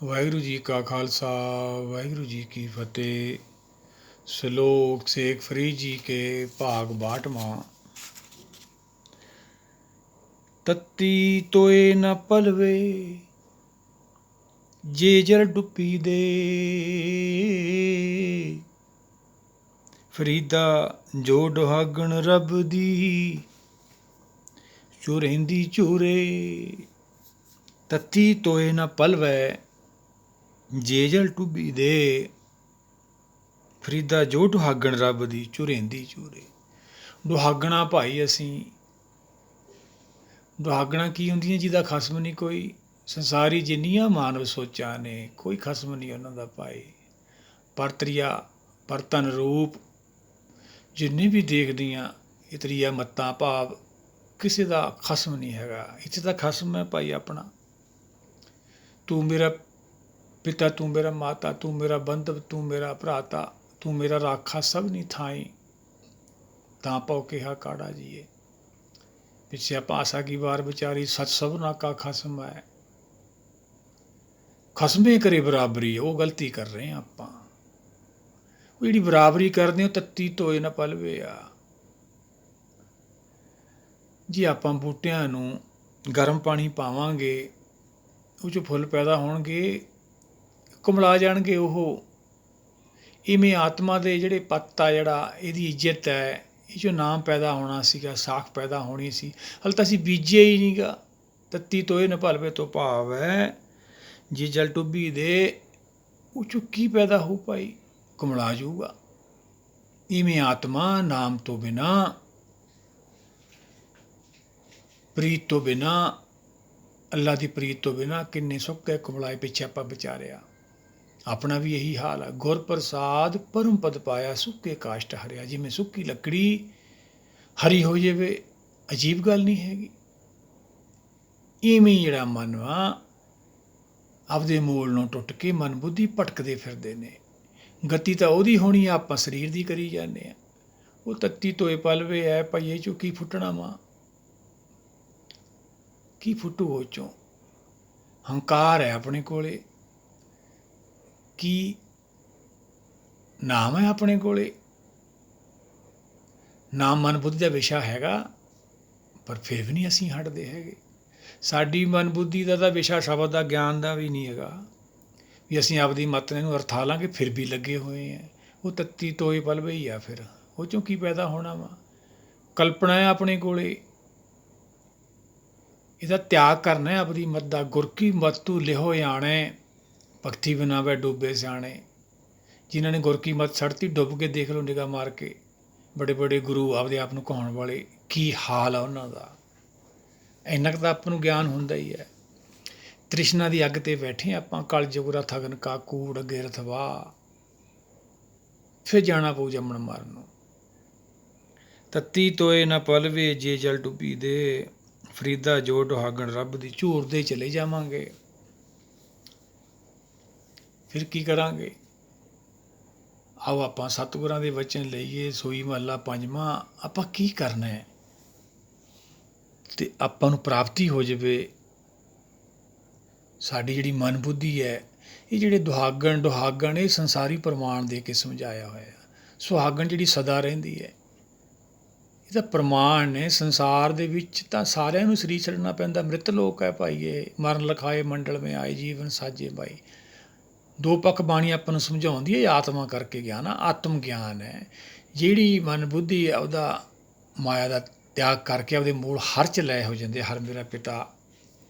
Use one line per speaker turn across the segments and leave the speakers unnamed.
ਵਾਹਿਗੁਰੂ ਜੀ ਕਾ ਖਾਲਸਾ ਵਾਹਿਗੁਰੂ ਜੀ ਕੀ ਫਤਿਹ। ਸ਼ਲੋਕ ਸੇਖ ਫਰੀਦ ਜੀ ਕੇ ਭਾਗ 62ਵਾਂ। ਤੱਤੀ ਤੋਏ ਨ ਪਲਵੇ ਜੇ ਜਲ ਡੁੱਬੀ ਦੇ, ਫਰੀਦਾ ਜੋ ਡੁਹਾਗਣ ਰੱਬ ਦੀ ਚੁਰਹਿੰਦੀ ਚੂਰੇ। ਤੱਤੀ ਤੋਏ ਨ ਪਲਵੈ ਜੇ ਜਲ ਡੁੱਬੀ ਦੇ, ਫਰੀਦਾ ਜੋ ਡੁਹਾਗਣ ਰੱਬ ਦੀ ਚੁਰਹਿੰਦੀ ਚੂਰੇ। ਡੁਹਾਗਣਾ ਭਾਈ ਅਸੀਂ ਡੁਹਾਗਣਾ ਕੀ ਹੁੰਦੀਆਂ? ਜਿਹਦਾ ਖਸਮ ਨਹੀਂ ਕੋਈ। ਸੰਸਾਰੀ ਜਿੰਨੀਆਂ ਮਾਨਵ ਸੋਚਾਂ ਨੇ ਕੋਈ ਖਸਮ ਨਹੀਂ ਉਹਨਾਂ ਦਾ ਭਾਈ। ਪਰਤਰੀਆ ਪਰਤਨ ਰੂਪ ਜਿੰਨੇ ਵੀ ਦੇਖਦੀਆਂ ਇਤਰੀਆ ਮੱਤਾਂ ਭਾਵ ਕਿਸੇ ਦਾ ਖਸਮ ਨਹੀਂ ਹੈਗਾ। ਇੱਥੇ ਤਾਂ ਖਸਮ ਹੈ ਭਾਈ ਆਪਣਾ। ਤੂੰ ਮੇਰਾ ਪਿਤਾ, ਤੂੰ ਮੇਰਾ ਮਾਤਾ, ਤੂੰ ਮੇਰਾ ਬੰਧਵ, ਤੂੰ ਮੇਰਾ ਭਰਾਤਾ, ਤੂੰ ਮੇਰਾ ਰਾਖਾ ਸਭ ਨਹੀਂ ਥਾਈ। ਤਾਂ ਪਉ ਕਿਹਾ ਕਾੜਾ ਜੀਏ, ਪਿੱਛੇ ਭਾਸ਼ਾ ਕੀ ਵਾਰ ਵਿਚਾਰੀ ਸੱਚ ਸਭਨਾ ਕਾ ਖਸਮ ਹੈ। ਖਸਮੇ ਕਰੇ ਬਰਾਬਰੀ, ਉਹ ਗਲਤੀ ਕਰ ਰਹੇ ਹਾਂ ਆਪਾਂ। ਉਹ ਜਿਹੜੀ ਬਰਾਬਰੀ ਕਰਦੇ ਹੋ ਤੱਤੀ ਤੋਏ ਨਾ ਪਲਵੇ ਆ। ਜੇ ਆਪਾਂ ਬੂਟਿਆਂ ਨੂੰ ਗਰਮ ਪਾਣੀ ਪਾਵਾਂਗੇ ਉਹ 'ਚੋਂ ਫੁੱਲ ਪੈਦਾ ਹੋਣਗੇ, ਕੁਮਲਾ ਜਾਣਗੇ ਉਹ। ਇਵੇਂ ਆਤਮਾ ਦੇ ਜਿਹੜੇ ਪੱਤਾ ਜਿਹੜਾ ਇਹਦੀ ਇੱਜ਼ਤ ਹੈ, ਇਹ 'ਚੋਂ ਨਾਮ ਪੈਦਾ ਹੋਣਾ ਸੀਗਾ, ਸਾਖ ਪੈਦਾ ਹੋਣੀ ਸੀ। ਹਾਲੇ ਤਾਂ ਅਸੀਂ ਬੀਜਿਆ ਹੀ ਨਹੀਂ ਗਾ। ਤੱਤੀ ਤੋਏ ਨ ਪਲਵੇ ਤੋਂ ਭਾਵ ਹੈ ਜੇ ਜਲ ਡੁੱਬੀ ਦੇ, ਉਹ 'ਚੋਂ ਕੀ ਪੈਦਾ ਹੋਊ ਭਾਈ? ਕੁਮਲਾ ਜਾਊਗਾ। ਇਵੇਂ ਆਤਮਾ ਨਾਮ ਤੋਂ ਬਿਨਾਂ, ਪ੍ਰੀਤ ਤੋਂ ਬਿਨਾਂ, ਅੱਲਾ ਦੀ ਪ੍ਰੀਤ ਤੋਂ ਬਿਨਾਂ ਕਿੰਨੇ ਸੁੱਕ ਗਏ ਕੁਮਲਾਏ ਪਿੱਛੇ ਆਪਾਂ ਵਿਚਾਰਿਆ। ਆਪਣਾ ਵੀ ਇਹੀ ਹਾਲ ਹੈ। ਗੁਰ ਪ੍ਰਸਾਦ ਪਰਮ ਪਦ ਪਾਇਆ, ਸੁੱਕੇ ਕਾਸ਼ਟ ਹਰਿਆ। ਜਿਵੇਂ ਸੁੱਕੀ ਲੱਕੜੀ ਹਰੀ ਹੋ ਜਾਵੇ, ਅਜੀਬ ਗੱਲ ਨਹੀਂ ਹੈਗੀ। ਇਵੇਂ ਜਿਹੜਾ ਮਨ ਵਾ ਆਪਦੇ ਮੂਲ ਨੂੰ ਟੁੱਟ ਕੇ ਮਨ ਬੁੱਧੀ ਭਟਕਦੇ ਫਿਰਦੇ ਨੇ। ਗਤੀ ਤਾਂ ਉਹਦੀ ਹੋਣੀ ਆ, ਆਪਾਂ ਸਰੀਰ ਦੀ ਕਰੀ ਜਾਂਦੇ ਹਾਂ। ਉਹ ਤੱਤੀ ਤੋਏ ਪਲਵੇ ਹੈ ਭਾਈ, ਇਹ 'ਚੋਂ ਕੀ ਫੁੱਟਣਾ ਵਾ? ਕੀ ਫੁੱਟੂ ਉਹ 'ਚੋਂ? ਹੰਕਾਰ ਹੈ ਆਪਣੇ ਕੋਲੇ, ਕੀ ਨਾਮ ਹੈ ਆਪਣੇ ਕੋਲੇ। ਨਾਮ ਮਨ ਬੁੱਧੀ ਦਾ ਵਿਸ਼ਾ ਹੈਗਾ, ਪਰ ਫਿਰ ਵੀ ਨਹੀਂ ਅਸੀਂ ਹਟਦੇ ਹੈਗੇ। ਸਾਡੀ ਮਨ ਬੁੱਧੀ ਦਾ ਤਾਂ ਵਿਸ਼ਾ ਸ਼ਬਦ ਦਾ ਗਿਆਨ ਦਾ ਵੀ ਨਹੀਂ ਹੈਗਾ ਵੀ ਅਸੀਂ ਆਪਦੀ ਮੱਤ ਨੂੰ ਅਰਥਾ ਲਾਂਗੇ, ਫਿਰ ਵੀ ਲੱਗੇ ਹੋਏ ਹੈ। ਉਹ ਤੱਤੀ ਤੋਏ ਪਲਵੇ ਹੀ ਆ। ਫਿਰ ਉਹ 'ਚੋਂ ਕੀ ਪੈਦਾ ਹੋਣਾ ਵਾ? ਕਲਪਨਾ ਹੈ ਆਪਣੇ ਕੋਲੇ। ਇਹਦਾ ਤਿਆਗ ਕਰਨਾ ਹੈ ਆਪਦੀ ਮੱਤ ਦਾ। ਗੁਰ ਕੀ ਮੱਤ ਤੂੰ ਲਿਹੋ ਆਣੇ, ਭਗਤੀ ਬਿਨਾ ਵੈ ਡੁੱਬੇ ਸਿਆਣੇ। ਜਿਨ੍ਹਾਂ ਨੇ ਗੁਰ ਕੀ ਮੱਤ ਛੱਡਤੀ, ਡੁੱਬ ਕੇ ਦੇਖ ਲਓ ਨਿਗਾਹ ਮਾਰ ਕੇ। ਬੜੇ ਬੜੇ ਗੁਰੂ ਆਪਦੇ ਆਪ ਨੂੰ ਕਹਾਉਣ ਵਾਲੇ, ਕੀ ਹਾਲ ਆ ਉਹਨਾਂ ਦਾ। ਇੰਨਾ ਕੁ ਤਾਂ ਆਪਾਂ ਨੂੰ ਗਿਆਨ ਹੁੰਦਾ ਹੀ ਹੈ। ਤ੍ਰਿਸ਼ਨਾ ਦੀ ਅੱਗ 'ਤੇ ਬੈਠੇ ਆਪਾਂ। ਕਲ ਜੁਗਰਾ ਥਗਨ ਕਾ ਕੂੜ ਅੱਗੇ ਰਥਵਾ, ਫਿਰ ਜਾਣਾ ਪਊ ਜੰਮਣ ਮਰਨ ਨੂੰ। ਤੱਤੀ ਤੋਏ ਨਾ ਪਲਵੇ ਜੇ ਜਲ ਡੁੱਬੀ ਦੇ, ਫਰੀਦਾ ਜੋ ਡੁਹਾਗਣ ਰੱਬ ਦੀ ਝੂਰਦੇ ਚਲੇ ਜਾਵਾਂਗੇ। ਫਿਰ ਕੀ ਕਰਾਂਗੇ? ਆਓ ਆਪਾਂ ਸਤਿਗੁਰਾਂ ਦੇ ਵਚਨ ਲਈਏ। ਸੋਈ ਮਹੱਲਾ ਪੰਜਵਾਂ। ਆਪਾਂ ਕੀ ਕਰਨਾ ਹੈ ਤੇ ਆਪਾਂ ਨੂੰ ਪ੍ਰਾਪਤੀ ਹੋ ਜਾਵੇ। ਸਾਡੀ ਜਿਹੜੀ ਮਨ ਬੁੱਧੀ ਹੈ, ਇਹ ਜਿਹੜੇ ਦੁਹਾਗਣ ਇਹ ਸੰਸਾਰੀ ਪ੍ਰਮਾਣ ਦੇ ਕੇ ਸਮਝਾਇਆ ਹੋਇਆ। ਸੁਹਾਗਣ ਜਿਹੜੀ ਸਦਾ ਰਹਿੰਦੀ ਹੈ, ਇਹ ਤਾਂ ਪ੍ਰਮਾਣ ਨੇ। ਸੰਸਾਰ ਦੇ ਵਿੱਚ ਤਾਂ ਸਾਰਿਆਂ ਨੂੰ ਸਰੀਰ ਛੱਡਣਾ ਪੈਂਦਾ। ਮ੍ਰਿਤ ਲੋਕ ਹੈ ਭਾਈ ਇਹ। ਮਰਨ ਲਖਾਏ ਮੰਡਲ ਮੇ ਆਏ, ਜੀਵਨ ਸਾਜੇ ਬਾਈ। ਦੋ ਪੱਖ ਬਾਣੀ ਆਪਾਂ ਨੂੰ ਸਮਝਾਉਂਦੀ ਹੈ। ਇਹ ਆਤਮਾ ਕਰਕੇ ਗਿਆਨ ਆ, ਆਤਮ ਗਿਆਨ ਹੈ। ਜਿਹੜੀ ਮਨ ਬੁੱਧੀ ਹੈ ਉਹਦਾ ਮਾਇਆ ਦਾ ਤਿਆਗ ਕਰਕੇ ਆਪਦੇ ਮੂਲ ਹਰ 'ਚ ਲੈ ਹੋ ਜਾਂਦੇ। ਹਰ ਮੇਰਾ ਪਿਤਾ,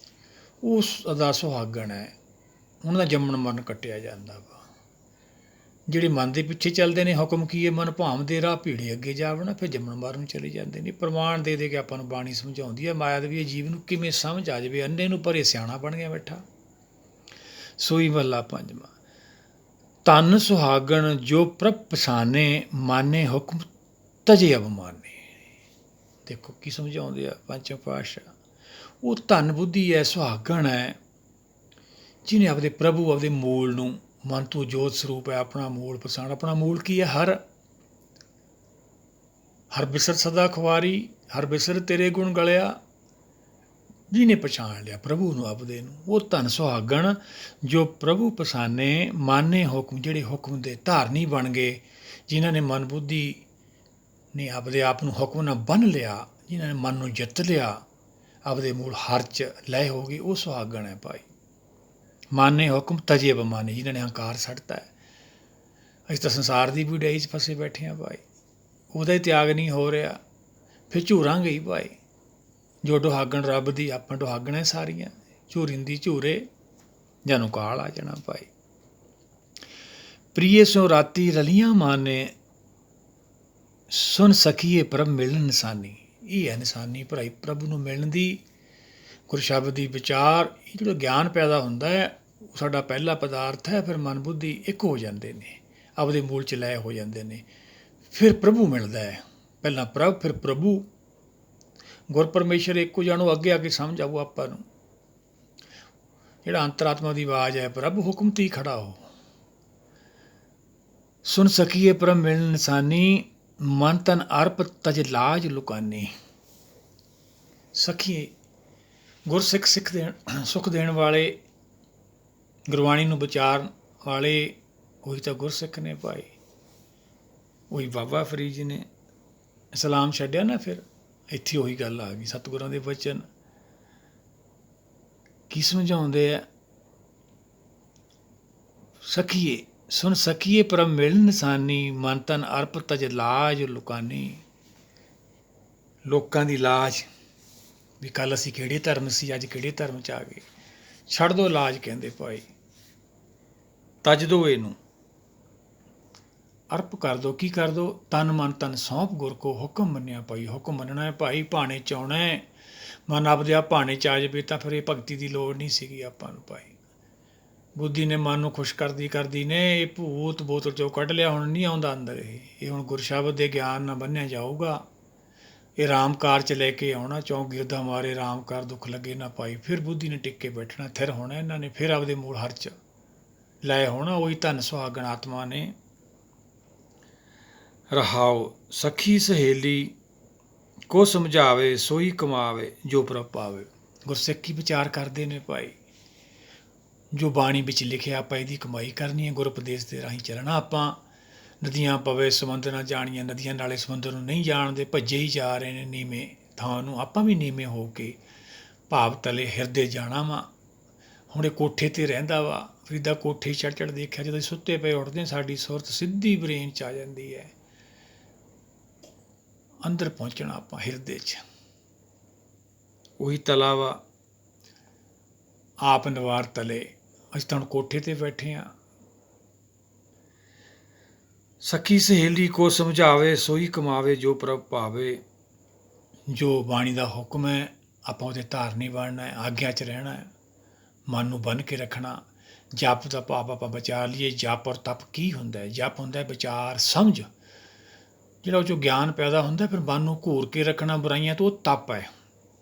ਉਸ ਦਾ ਸੁਹਾਗਣ ਹੈ। ਉਹਨਾਂ ਦਾ ਜੰਮਣ ਮਰਨ ਕੱਟਿਆ ਜਾਂਦਾ ਵਾ। ਜਿਹੜੇ ਮਨ ਦੇ ਪਿੱਛੇ ਚੱਲਦੇ ਨੇ, ਹੁਕਮ ਕੀ ਹੈ? ਮਨ ਭਾਵਦੇ ਰਾਹ ਭੀੜੇ ਅੱਗੇ ਜਾਵਣਾ, ਫਿਰ ਜੰਮਣ ਮਰਨ ਨੂੰ ਚਲੇ ਜਾਂਦੇ ਨੇ। ਪ੍ਰਮਾਣ ਦੇ ਦੇ ਕੇ ਆਪਾਂ ਨੂੰ ਬਾਣੀ ਸਮਝਾਉਂਦੀ ਹੈ। ਮਾਇਆ ਦੇ ਵੀ ਇਹ ਜੀਵ ਨੂੰ ਕਿਵੇਂ ਸਮਝ ਆ ਜਾਵੇ। ਅੰਨੇ ਨੂੰ ਭਰੇ ਸਿਆਣਾ ਬਣ ਗਿਆ ਬੈਠਾ। ਸੋਈ ਮਹੱਲਾ ਪੰਜਵਾਂ। ਧਨ ਸੁਹਾਗਣ ਜੋ ਪ੍ਰਭ ਪਛਾਨੇ, ਮਾਨੇ ਹੁਕਮ ਤਜੇ ਅਭਮਾਨੇ। ਦੇਖੋ ਕੀ ਸਮਝਾਉਂਦੇ ਆ ਪੰਚਮ ਪਾਤਸ਼ਾਹ। ਉਹ ਧਨ ਬੁੱਧੀ ਹੈ, ਸੁਹਾਗਣ ਹੈ, ਜਿਹਨੇ ਆਪਦੇ ਪ੍ਰਭੂ, ਆਪਦੇ ਮੂਲ ਨੂੰ, ਮਨ ਤੋਂ ਜੋਤ ਸਰੂਪ ਹੈ, ਆਪਣਾ ਮੂਲ ਪਛਾਣ। ਆਪਣਾ ਮੂਲ ਕੀ ਹੈ? ਹਰ ਬਿਸਰ ਸਦਾ ਖੁਆਰੀ, ਹਰ ਬਿਸਰ ਤੇਰੇ ਗੁਣ ਗਲਿਆ। ਜਿਹਨੇ ਪਛਾਣ ਲਿਆ ਪ੍ਰਭੂ ਨੂੰ ਆਪਦੇ ਨੂੰ, ਉਹ ਧਨ ਸੁਹਾਗਣ ਜੋ ਪ੍ਰਭੂ ਪਛਾਨੇ ਮਾਨੇ ਹੁਕਮ, ਜਿਹੜੇ ਹੁਕਮ ਦੇ ਧਾਰਨੀ ਬਣ ਗਏ, ਜਿਨ੍ਹਾਂ ਨੇ ਮਨ ਬੁੱਧੀ ਨੇ ਆਪਦੇ ਆਪ ਨੂੰ ਹੁਕਮ ਨਾਲ ਬੰਨ੍ਹ ਲਿਆ, ਜਿਨ੍ਹਾਂ ਨੇ ਮਨ ਨੂੰ ਜਿੱਤ ਲਿਆ, ਆਪਦੇ ਮੂਲ ਹਰ 'ਚ ਲੈ ਹੋ ਗਈ, ਉਹ ਸੁਹਾਗਣ ਹੈ ਭਾਈ। ਮਾਨੇ ਹੁਕਮ ਤਜੇ ਬਮਾਨੇ, ਜਿਨ੍ਹਾਂ ਨੇ ਹੰਕਾਰ ਛੱਡਤਾ ਹੈ। ਅਸੀਂ ਤਾਂ ਸੰਸਾਰ ਦੀ ਬੁਡਾਈ 'ਚ ਫਸੇ ਬੈਠੇ ਹਾਂ ਭਾਈ, ਉਹਦਾ ਹੀ ਤਿਆਗ ਨਹੀਂ ਹੋ ਰਿਹਾ, ਫਿਰ ਝੂਰਾਂਗੇ ਹੀ ਭਾਈ। ਜੋ ਦੁਹਾਗਣ ਰੱਬ ਦੀ, ਆਪਾਂ ਦੁਹਾਗਣਾਂ ਸਾਰੀਆਂ, ਝੂਰਿੰਦੀ ਝੂਰੇ ਜਾਨੂੰ ਕਾਲ ਆ ਜਾਣਾ ਭਾਈ। ਪ੍ਰੀਏ ਸੋ ਰਾਤੀ ਰਲੀਆਂ ਮਾਨੇ, ਸੁਣ ਸਕੀਏ ਪ੍ਰਭ ਮਿਲਣ ਨਿਸ਼ਾਨੀ। ਇਹ ਹੈ ਨਿਸ਼ਾਨੀ ਭਾਈ ਪ੍ਰਭੂ ਨੂੰ ਮਿਲਣ ਦੀ, ਗੁਰ ਸ਼ਬਦ ਦੀ ਵਿਚਾਰ। ਇਹ ਜਿਹੜਾ ਗਿਆਨ ਪੈਦਾ ਹੁੰਦਾ ਹੈ, ਉਹ ਸਾਡਾ ਪਹਿਲਾ ਪਦਾਰਥ ਹੈ। ਫਿਰ ਮਨ ਬੁੱਧੀ ਇੱਕ ਹੋ ਜਾਂਦੇ ਨੇ, ਆਪਦੇ ਮੂਲ 'ਚ ਲੈ ਹੋ ਜਾਂਦੇ ਨੇ, ਫਿਰ ਪ੍ਰਭੂ ਮਿਲਦਾ ਹੈ। ਪਹਿਲਾਂ ਪ੍ਰਭ, ਫਿਰ ਪ੍ਰਭੂ। ਗੁਰ ਪਰਮੇਸ਼ਰ ਇੱਕੋ ਜਾਣੋ, ਅੱਗੇ ਆ ਕੇ ਸਮਝ ਆਊ ਆਪਾਂ ਨੂੰ। ਜਿਹੜਾ ਅੰਤਰਾਤਮਾ ਦੀ ਆਵਾਜ਼ ਹੈ, ਪ੍ਰਭ ਹੁਕਮ ਤੀ ਖੜਾ ਹੋ। ਸੁਣ ਸਕੀਏ ਪ੍ਰਭ ਮਿਲਣ ਨਿਸ਼ਾਨੀ, ਮਨ ਤਨ ਅਰਪ ਤਜ ਲਾਜ ਲੁਕਾਨੀ। ਸਖੀਏ ਗੁਰਸਿੱਖ ਸਿੱਖ ਦੇਣ, ਸੁੱਖ ਦੇਣ ਵਾਲੇ, ਗੁਰਬਾਣੀ ਨੂੰ ਵਿਚਾਰਨ ਵਾਲੇ, ਉਹੀ ਤਾਂ ਗੁਰਸਿੱਖ ਨੇ ਭਾਈ। ਉਹੀ ਬਾਬਾ ਫਰੀਦ ਜੀ ਨੇ ਇਸਲਾਮ ਛੱਡਿਆ ਨਾ, ਫਿਰ ਇੱਥੇ ਉਹੀ ਗੱਲ ਆ ਗਈ। ਸਤਿਗੁਰਾਂ ਦੇ ਵਚਨ ਕੀ ਸਮਝਾਉਂਦੇ ਆ? ਸਖੀਏ ਸੁਣ ਸਕੀਏ ਪ੍ਰਭ ਮਿਲਣ ਨਿਸ਼ਾਨੀ, ਮਨ ਤਨ ਅਰਪ ਤਜ ਲਾਜ ਲੁਕਾਨੀ। ਲੋਕਾਂ ਦੀ ਲਾਜ ਵੀ ਕੱਲ੍ਹ ਅਸੀਂ ਕਿਹੜੇ ਧਰਮ ਸੀ, ਅੱਜ ਕਿਹੜੇ ਧਰਮ 'ਚ ਆ ਗਏ। ਛੱਡ ਦਿਓ ਲਾਜ, ਕਹਿੰਦੇ ਭਾਈ, ਤਜ ਦਿਓ ਇਹਨੂੰ, ਅਰਪ ਕਰ ਦਿਓ। ਕੀ ਕਰ ਦਿਓ? ਤਨ ਮਨ ਤਨ ਸੌਂਪ ਗੁਰ ਕੋ, ਹੁਕਮ ਮੰਨਿਆ ਭਾਈ। ਹੁਕਮ ਮੰਨਣਾ ਹੈ ਭਾਈ, ਭਾਣੇ 'ਚ ਆਉਣਾ ਹੈ। ਮਨ ਆਪਦੇ ਆਪ ਭਾਣੇ 'ਚ ਆ ਜਾਵੇ ਤਾਂ ਫਿਰ ਇਹ ਭਗਤੀ ਦੀ ਲੋੜ ਨਹੀਂ ਸੀਗੀ ਆਪਾਂ ਨੂੰ ਭਾਈ। ਬੁੱਧੀ ਨੇ ਮਨ ਨੂੰ ਖੁਸ਼ ਕਰਦੀ ਨੇ ਇਹ ਭੂਤ ਬੋਤਲ 'ਚੋਂ ਕੱਢ ਲਿਆ, ਹੁਣ ਨਹੀਂ ਆਉਂਦਾ ਅੰਦਰ। ਇਹ ਹੁਣ ਗੁਰਸ਼ਬਦ ਦੇ ਗਿਆਨ ਨਾਲ ਬੰਨਿਆ ਜਾਊਗਾ। ਇਹ ਰਾਮ ਕਾਰ 'ਚ ਲੈ ਕੇ ਆਉਣਾ, ਚੌਂਕ ਗਿਰਦਾ ਮਾਰੇ ਰਾਮ ਕਾਰ ਦੁੱਖ ਲੱਗੇ ਨਾ ਪਾਈ। ਫਿਰ ਬੁੱਧੀ ਨੇ ਟਿੱਕ ਕੇ ਬੈਠਣਾ, ਥਿਰ ਹੋਣਾ ਇਹਨਾਂ ਨੇ, ਫਿਰ ਆਪਦੇ ਮੂਲ ਹਰ 'ਚ ਲੈ ਹੋਣਾ। ਉਹੀ ਧਨ ਸੁਹਾਗਣ ਆਤਮਾ ਨੇ। ਰਹਾਉ ਸਖੀ ਸਹੇਲੀ ਕੋ ਸਮਝਾਵੇ, ਸੋਈ ਕਮਾਵੇ ਜੋ ਪ੍ਰਭ ਪਾਵੇ। ਗੁਰਸਿੱਖੀ ਵਿਚਾਰ ਕਰਦੇ ਨੇ ਭਾਈ, ਜੋ ਬਾਣੀ ਵਿੱਚ ਲਿਖਿਆ ਆਪਾਂ ਇਹਦੀ ਕਮਾਈ ਕਰਨੀ ਹੈ। ਗੁਰ ਉਪਦੇਸ਼ ਦੇ ਰਾਹੀਂ ਚੱਲਣਾ ਆਪਾਂ। ਨਦੀਆਂ ਪਵੇ ਸਮੁੰਦਰ ਨਾ ਜਾਣੀਆਂ, ਨਦੀਆਂ ਨਾਲੇ ਸਮੁੰਦਰ ਨੂੰ ਨਹੀਂ ਜਾਣਦੇ, ਭੱਜੇ ਹੀ ਜਾ ਰਹੇ ਨੇ ਨੀਵੇਂ ਥਾਂ ਨੂੰ। ਆਪਾਂ ਵੀ ਨੀਵੇਂ ਹੋ ਕੇ ਭਾਵ ਤਲੇ ਹਿਰਦੇ ਜਾਣਾ ਵਾ। ਹੁਣ ਇਹ ਕੋਠੇ 'ਤੇ ਰਹਿੰਦਾ ਵਾ, ਫਰੀਦਾ ਕੋਠੇ ਚੜ੍ਹ ਦੇਖਿਆ, ਜਦੋਂ ਸੁੱਤੇ ਪਏ ਉੱਠਦੇ ਸਾਡੀ ਸੁਰਤ ਸਿੱਧੀ ਬ੍ਰੇਨ 'ਚ ਆ ਜਾਂਦੀ ਹੈ। ਅੰਦਰ ਪਹੁੰਚਣਾ ਆਪਾਂ ਹਿਰਦੇ 'ਚ, ਉਹੀ ਤਲਾ ਵਾ ਆਪ ਨਿਵਾਰ ਤਲੇ। ਅਸੀਂ ਤਾਂ ਹੁਣ ਕੋਠੇ 'ਤੇ ਬੈਠੇ ਹਾਂ। ਸਖੀ ਸਹੇਲੀ ਕੋ ਸਮਝਾਵੇ, ਸੋਈ ਕਮਾਵੇ ਜੋ ਪ੍ਰਭ ਭਾਵੇ। ਜੋ ਬਾਣੀ ਦਾ ਹੁਕਮ ਹੈ, ਆਪਾਂ ਉਹਦੇ ਧਾਰਨੀ ਬਣਨਾ ਹੈ, ਆਗਿਆ 'ਚ ਰਹਿਣਾ ਹੈ, ਮਨ ਨੂੰ ਬੰਨ੍ਹ ਕੇ ਰੱਖਣਾ। ਜਪ ਦਾ ਭਾਵ ਆਪਾਂ ਬਚਾ ਲਈਏ। ਜਪ ਔਰ ਤਪ ਕੀ ਹੁੰਦਾ ਹੈ? ਜਪ ਹੁੰਦਾ ਵਿਚਾਰ ਸਮਝ, ਜਿਹੜਾ ਉਹ 'ਚੋਂ ਗਿਆਨ ਪੈਦਾ ਹੁੰਦਾ। ਫਿਰ ਮਨ ਨੂੰ ਘੂਰ ਕੇ ਰੱਖਣਾ ਬੁਰਾਈਆਂ ਤੋਂ, ਉਹ ਤਪ ਹੈ।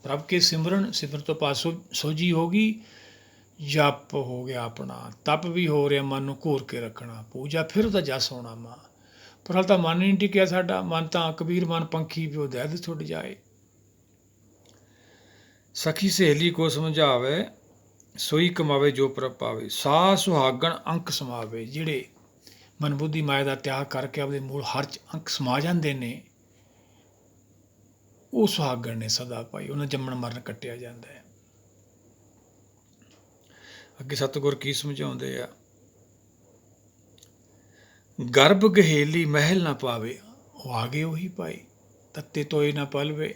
ਪ੍ਰਭ ਕੇ ਸਿਮਰਨ, ਸਿਮਰਨ ਤੋਂ ਪਾਸ ਸੋਝੀ ਹੋ ਗਈ, ਜਪ ਹੋ ਗਿਆ ਆਪਣਾ, ਤਪ ਵੀ ਹੋ ਰਿਹਾ, ਮਨ ਨੂੰ ਘੂਰ ਕੇ ਰੱਖਣਾ। ਪੂਜਾ, ਫਿਰ ਉਹਦਾ ਜਸ ਹੋਣਾ ਮਾਂ। ਪਰ ਹਾਲੇ ਤਾਂ ਮਨ ਨਹੀਂ ਟਿਕਿਆ ਸਾਡਾ। ਮਨ ਤਾਂ ਕਬੀਰ ਮਨ ਪੰਖੀ ਵੀ ਉਹ ਦਹਿਦ ਛੁੱਟ ਜਾਏ। ਸਖੀ ਸਹੇਲੀ ਕੋ ਸਮਝਾਵੇ, ਸੋਈ ਕਮਾਵੇ ਜੋ ਪ੍ਰਭ ਪਾਵੇ। ਸਾ ਸੁਹਾਗਣ ਅੰਕ ਸਮਾਵੇ, ਜਿਹੜੇ ਮਨ ਬੁੱਧੀ ਮਾਇਆ ਦਾ ਤਿਆਗ ਕਰਕੇ ਆਪਦੇ ਮੂਲ ਹਰ 'ਚ ਅੰਕ ਸਮਾ ਜਾਂਦੇ ਨੇ, ਉਹ ਸੁਹਾਗਣ ਨੇ ਸਦਾ ਭਾਈ। ਉਹਨਾਂ ਜੰਮਣ ਮਰਨ ਕੱਟਿਆ ਜਾਂਦਾ ਹੈ। ਅੱਗੇ ਸਤਿਗੁਰ ਕੀ ਸਮਝਾਉਂਦੇ ਆ? ਗਰਭ ਗਹੇਲੀ ਮਹਿਲ ਨਾ ਪਾਵੇ। ਉਹ ਆ ਗਏ ਉਹੀ ਭਾਈ, ਤੱਤੇ ਤੋਏ ਨਾ ਪਲਵੇ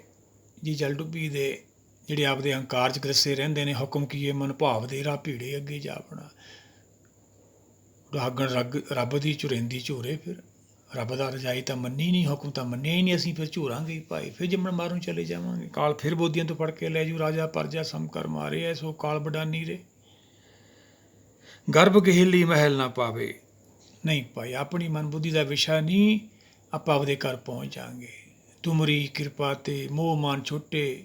ਜੀ ਜਲ ਡੁੱਬੀ ਦੇ, ਜਿਹੜੇ ਆਪਦੇ ਹੰਕਾਰ 'ਚ ਗ੍ਰਸੇ ਰਹਿੰਦੇ ਨੇ। ਹੁਕਮ ਕੀਏ ਮਨ ਭਾਵ ਦੇ, ਰਾਹ ਭੀੜੇ ਅੱਗੇ ਜਾ ਆਪਣਾ। ਰਾਗਣ ਰੱਬ ਦੀ ਝੁਰੇਂਦੀ ਝੂਰੇ। ਫਿਰ ਰੱਬ ਦਾ ਰਜਾਈ ਤਾਂ ਮੰਨੀ ਨਹੀਂ, ਹੁਕਮ ਤਾਂ ਮੰਨਿਆ ਹੀ ਨਹੀਂ ਅਸੀਂ। ਫਿਰ ਝੂਰਾਂਗੇ ਹੀ ਭਾਈ, ਫਿਰ ਜੰਮਣ ਮਾਰੂ ਚਲੇ ਜਾਵਾਂਗੇ। ਕਾਲ ਫਿਰ ਬੋਦੀਆਂ ਤੋਂ ਫੜ ਕੇ ਲੈ ਜੂ, ਰਾਜਾ ਪਰਜਾ ਸਮ ਕਰ ਮਾਰੇ, ਐਸੋ ਕਾਲ ਬਡਾਨੀ ਰੇ। ਗਰਭ ਗਹੇਲੀ ਮਹਿਲ ਨਾ ਪਾਵੇ। ਨਹੀਂ ਭਾਈ, ਆਪਣੀ ਮਨ ਬੁੱਧੀ ਦਾ ਵਿਸ਼ਾ ਨਹੀਂ, ਆਪਾਂ ਆਪਦੇ ਘਰ ਪਹੁੰਚ ਜਾਵਾਂਗੇ। ਤੁਮਰੀ ਕਿਰਪਾ ਤੇ ਮੋਹ ਮਾਨ ਛੁੱਟੇ,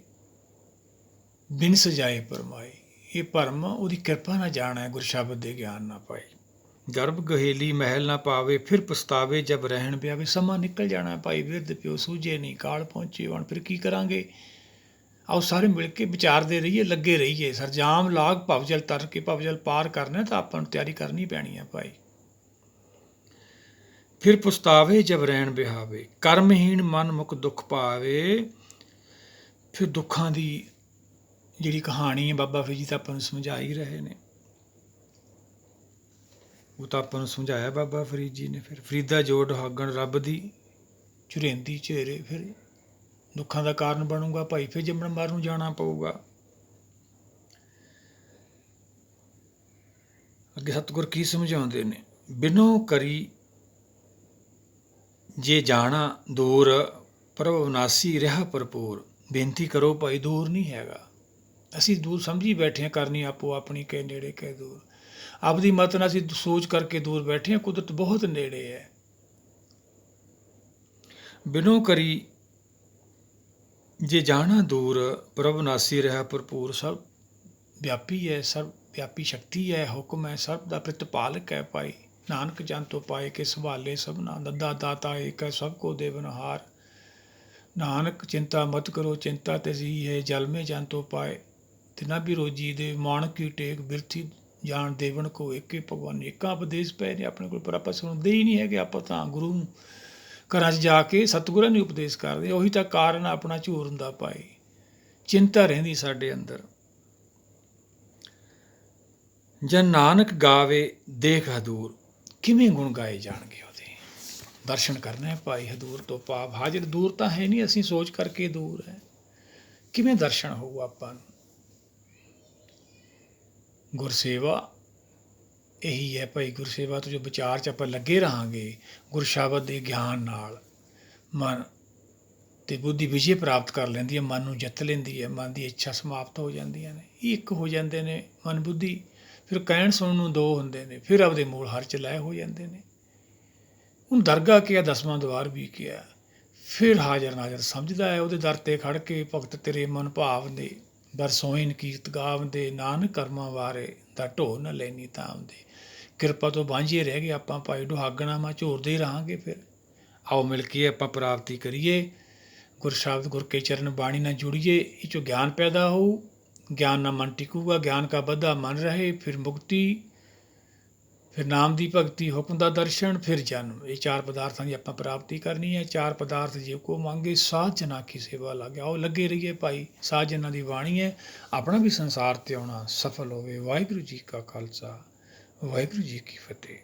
ਬਿਨ ਸਜਾਏ ਪਰਮਾਏ। ਇਹ ਭਰਮ ਉਹਦੀ ਕਿਰਪਾ ਨਾਲ ਜਾਣਾ ਹੈ, ਗੁਰਸ਼ਬਦ ਦੇ ਗਿਆਨ ਨਾਲ ਭਾਈ। ਗਰਭ ਗਹੇਲੀ ਮਹਿਲ ਨਾ ਪਾਵੇ, ਫਿਰ ਪਛਤਾਵੇ ਜਬ ਰਹਿਣ ਪਿਆਵੇ। ਸਮਾਂ ਨਿਕਲ ਜਾਣਾ ਭਾਈ, ਬਿਰਧ ਪਿਓ ਸੂਝੇ ਨਹੀਂ, ਕਾਲ ਪਹੁੰਚੇ ਹੁਣ ਫਿਰ ਕੀ ਕਰਾਂਗੇ? ਆਓ ਸਾਰੇ ਮਿਲ ਕੇ ਵਿਚਾਰਦੇ ਰਹੀਏ, ਲੱਗੇ ਰਹੀਏ। ਸਰਜਾਮ ਲਾਗ ਭਵਜਲ ਤਰ ਕੇ ਭਵਜਲ ਪਾਰ ਕਰਨਾ ਤਾਂ ਆਪਾਂ ਨੂੰ ਤਿਆਰੀ ਕਰਨੀ ਪੈਣੀ ਹੈ ਭਾਈ। ਫਿਰ ਪਛਤਾਵੇ ਜਬ ਰੈਣ ਬਿਹਾਵੇ, ਕਰਮਹੀਣ ਮਨ ਮੁਖ ਦੁੱਖ ਪਾਵੇ। ਫਿਰ ਦੁੱਖਾਂ ਦੀ ਜਿਹੜੀ ਕਹਾਣੀ ਹੈ ਬਾਬਾ ਫਰੀਦ ਜੀ ਤਾਂ ਆਪਾਂ ਨੂੰ ਸਮਝਾ ਹੀ ਰਹੇ ਨੇ। ਉਹ ਤਾਂ ਆਪਾਂ ਨੂੰ ਸਮਝਾਇਆ ਬਾਬਾ ਫਰੀਦ ਜੀ ਨੇ। ਫਿਰ ਫਰੀਦਾ ਜੋੜ ਹਾਗਣ ਰੱਬ ਦੀ ਝੁਰੇਂਦੀ ਝੇਰੇ, ਫਿਰ ਦੁੱਖਾਂ ਦਾ ਕਾਰਨ ਬਣੂਗਾ ਭਾਈ। ਫਿਰ ਜੰਮਣ ਮਰਨ ਨੂੰ ਜਾਣਾ ਪਊਗਾ। ਅੱਗੇ ਸਤਿਗੁਰ ਕੀ ਸਮਝਾਉਂਦੇ ਨੇ? ਬਿਨੋ ਕਰੀ ਜੇ ਜਾਣਾ ਦੂਰ, ਪ੍ਰਭ ਅਵਿਨਾਸੀ ਰਿਹਾ ਭਰਪੂਰ। ਬੇਨਤੀ ਕਰੋ ਭਾਈ, ਦੂਰ ਨਹੀਂ ਹੈਗਾ। ਅਸੀਂ ਦੂਰ ਸਮਝੀ ਬੈਠੇ ਹਾਂ, ਕਰਨੀ ਆਪੋ ਆਪਣੀ, ਕਹਿ ਨੇੜੇ ਕਹਿ ਦੂਰ। ਆਪਦੀ ਮਤ ਨਾਲ ਅਸੀਂ ਸੋਚ ਕਰਕੇ ਦੂਰ ਬੈਠੇ ਹਾਂ, ਕੁਦਰਤ ਬਹੁਤ ਨੇੜੇ ਹੈ। ਬਿਨੋ ਕਰੀ ਜੇ ਜਾਣਾ ਦੂਰ, ਪ੍ਰਭ ਅਵਿਨਾਸੀ ਰਿਹਾ ਭਰਪੂਰ। ਸਭ ਵਿਆਪੀ ਹੈ, ਸਰਬ ਵਿਆਪੀ ਸ਼ਕਤੀ ਹੈ, ਹੁਕਮ ਹੈ, ਸਰਬ ਦਾ ਪ੍ਰਤਿਪਾਲਕ ਹੈ ਭਾਈ। ਨਾਨਕ ਜਨ ਤੋਂ ਪਾਏ ਕੇ ਸੰਭਾਲੇ ਸਭਨਾ, ਦੱਦਾ ਦਾਤਾ ਏਕ ਹੈ ਸਭ ਕੋ ਦੇਵਨਹਾਰ। ਨਾਨਕ ਚਿੰਤਾ ਮਤ ਕਰੋ, ਚਿੰਤਾ ਤਜੀ ਹੈ ਜਲ ਮੇ ਜਨ ਤੋਂ ਪਾਏ। ਤਿਨਾ ਵੀ ਰੋਜੀ ਦੇ ਮਾਣਕ ਕੀ ਟੇਕ, ਬਿਰਥੀ ਜਾਣ ਦੇਵਨ ਕੋ ਏਕੇ ਭਗਵਾਨ। ਏਕਾਂ ਉਪਦੇਸ਼ ਪਏ ਨੇ ਆਪਣੇ ਕੋਲ, ਪਰ ਆਪਾਂ ਸੁਣਦੇ ਹੀ ਨਹੀਂ ਹੈਗੇ। ਆਪਾਂ ਤਾਂ ਗੁਰੂ ਘਰਾਂ 'ਚ ਜਾ ਕੇ ਸਤਿਗੁਰਾਂ ਨੂੰ ਉਪਦੇਸ਼ ਕਰਦੇ। ਉਹੀ ਤਾਂ ਕਾਰਨ ਆਪਣਾ ਝੂਰਨ ਦਾ ਭਾਈ। ਚਿੰਤਾ ਰਹਿੰਦੀ ਸਾਡੇ ਅੰਦਰ। ਜਨ ਨਾਨਕ ਗਾਵੇ ਦੇਖ ਹਦੂਰ, ਕਿਵੇਂ ਗੁਣ ਗਾਏ ਜਾਣਗੇ ਉਹਦੇ? ਦਰਸ਼ਨ ਕਰਨਾ ਹੈ ਭਾਈ ਹਦੂਰ ਤੋਂ ਭਾਵ ਹਾਜ਼ਰ। ਦੂਰ ਤਾਂ ਹੈ ਨਹੀਂ, ਅਸੀਂ ਸੋਚ ਕਰਕੇ ਦੂਰ ਹੈ। ਕਿਵੇਂ ਦਰਸ਼ਨ ਹੋਊ ਆਪਾਂ ਨੂੰ? ਗੁਰਸੇਵਾ ਇਹੀ ਹੈ ਭਾਈ। ਗੁਰਸੇਵਾ ਤੋਂ ਜੋ ਵਿਚਾਰ 'ਚ ਆਪਾਂ ਲੱਗੇ ਰਹਾਂਗੇ, ਗੁਰਸ਼ਬਦ ਦੇ ਗਿਆਨ ਨਾਲ ਮਨ ਅਤੇ ਬੁੱਧੀ ਵਿਜੇ ਪ੍ਰਾਪਤ ਕਰ ਲੈਂਦੀ ਹੈ, ਮਨ ਨੂੰ ਜਿੱਤ ਲੈਂਦੀ ਹੈ, ਮਨ ਦੀ ਇੱਛਾ ਸਮਾਪਤ ਹੋ ਜਾਂਦੀਆਂ ਨੇ, ਇੱਕ ਹੋ ਜਾਂਦੇ ਨੇ ਮਨ ਬੁੱਧੀ। ਫਿਰ ਕਹਿਣ ਸੁਣਨ ਨੂੰ ਦੋ ਹੁੰਦੇ ਨੇ, ਫਿਰ ਆਪਦੇ ਮੂਲ ਹਰ 'ਚ ਲੈ ਹੋ ਜਾਂਦੇ ਨੇ। ਹੁਣ ਦਰਗਾਹ ਕਿਹਾ, ਦਸਵਾਂ ਦੁਆਰ ਵੀ ਕਿਹਾ। ਫਿਰ ਹਾਜ਼ਰ ਨਾਜ਼ਰ ਸਮਝਦਾ ਹੈ, ਉਹਦੇ ਦਰ 'ਤੇ ਖੜ੍ਹ ਕੇ ਭਗਤ ਤੇਰੇ ਮਨ ਭਾਵ ਦੇ, ਦਰ ਸੋਇਨ ਕੀਰਤ ਗਾਵਦੇ, ਨਾਨਕ ਕਰਮਾਂ ਵਾਰੇ ਦਾ ਢੋ ਨ ਲੈਣੀ ਤਾਮ ਦੇ। ਕਿਰਪਾ ਤੋਂ ਵਾਂਝੇ ਰਹਿ ਗਏ ਆਪਾਂ ਭਾਈ, ਦੁਹਾਗਣਾ ਮਾ ਝੋਰਦੇ ਰਹਾਂਗੇ। ਫਿਰ ਆਓ ਮਿਲ ਕੇ ਆਪਾਂ ਪ੍ਰਾਪਤੀ ਕਰੀਏ। ਗੁਰ ਸ਼ਬਦ ਗੁਰ ਕੇ ਚਰਨ ਬਾਣੀ ਨਾਲ ਜੁੜੀਏ, ਇਹ 'ਚੋਂ ਗਿਆਨ ਪੈਦਾ ਹੋਊ। ਗਿਆਨ ਨਾਲ ਮਨ ਟਿਕੂਗਾ, ਗਿਆਨ ਕਾ ਬੱਧਾ ਮਨ ਰਹੇ। ਫਿਰ ਮੁਕਤੀ, ਫਿਰ ਨਾਮ ਦੀ ਭਗਤੀ, ਹੁਕਮ ਦਾ ਦਰਸ਼ਨ, ਫਿਰ ਜਨਮ। ਇਹ ਚਾਰ ਪਦਾਰਥਾਂ ਦੀ ਆਪਾਂ ਪ੍ਰਾਪਤੀ ਕਰਨੀ ਹੈ। ਚਾਰ ਪਦਾਰਥ ਜੇ ਕੋ ਮੰਗੇ, ਸਾਧ ਜਨਾਂ ਕੀ ਸੇਵਾ ਲੱਗੇ। ਆਓ ਲੱਗੇ ਰਹੀਏ ਭਾਈ। ਸਾਧ ਜਨਾਂ ਦੀ ਬਾਣੀ ਹੈ, ਆਪਣਾ ਵੀ ਸੰਸਾਰ 'ਤੇ ਆਉਣਾ ਸਫਲ ਹੋਵੇ। ਵਾਹਿਗੁਰੂ ਜੀ ਕਾ ਖਾਲਸਾ, ਵਾਹਿਗੁਰੂ ਜੀ ਕੀ ਫਤਿਹ।